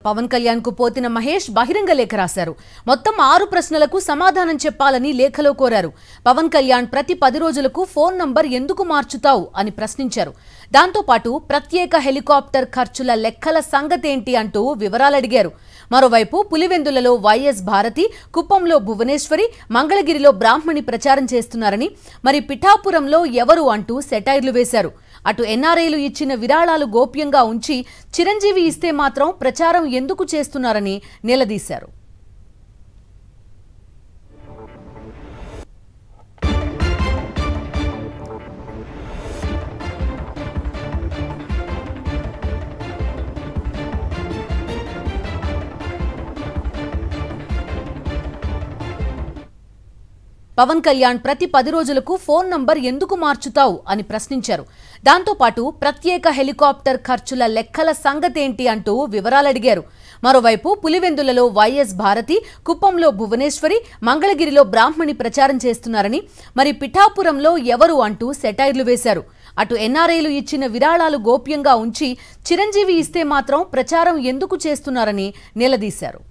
పవన్ కళ్యాణ్ కు పోతిన మహేష్ బహిరంగ లేఖ రాశారు. మొత్తం 6 ప్రశ్నలకు సమాధానం చెప్పాలని లేఖలో కోరారు. పవన్ కళ్యాణ్ ప్రతి 10 రోజులకు ఫోన్ నంబర్ ఎందుకు మార్చుతావు అని ప్రశ్నించారు. దాంతో పాటు ప్రత్యేక హెలికాప్టర్ ఖర్చుల లెక్కల సంగతేంటి అంటూ వివరాలు అడిగారు. మరోవైపు పులివెందులలో వైఎస్ భారతి, కుప్పంలో భువనేశ్వరి, మంగళగిరిలో బ్రాహ్మణి ప్రచారం చేస్తున్నారని, మరి పిఠాపురంలో ఎవరు అంటూ సెటైర్లు వేశారు. అటు ఎన్ఆర్ఐలు ఇచ్చిన విరాళాలు గోప్యంగా ఉంచి చిరంజీవి ఇస్తే మాత్రం ప్రచారం ఎందుకు చేస్తున్నారని నిలదీశారు. పవన్ కళ్యాణ్ ప్రతి 10 రోజులకు ఫోన్ నంబర్ ఎందుకు మార్చుతావు అని ప్రశ్నించారు. దాంతో పాటు ప్రత్యేక హెలికాప్టర్ ఖర్చుల లెక్కల సంగతేంటి అంటూ వివరాలు అడిగారు. మరోవైపు పులివెందులలో వైఎస్ భారతి, కుప్పంలో భువనేశ్వరి, మంగళగిరిలో బ్రాహ్మణి ప్రచారం చేస్తున్నారని, మరి పిఠాపురంలో ఎవరు అంటూ సెటైర్లు వేశారు. అటు ఎన్ఆర్ఐలు ఇచ్చిన విరాళాలు గోప్యంగా ఉంచి చిరంజీవి ఇస్తే మాత్రం ప్రచారం ఎందుకు చేస్తున్నారని నిలదీశారు.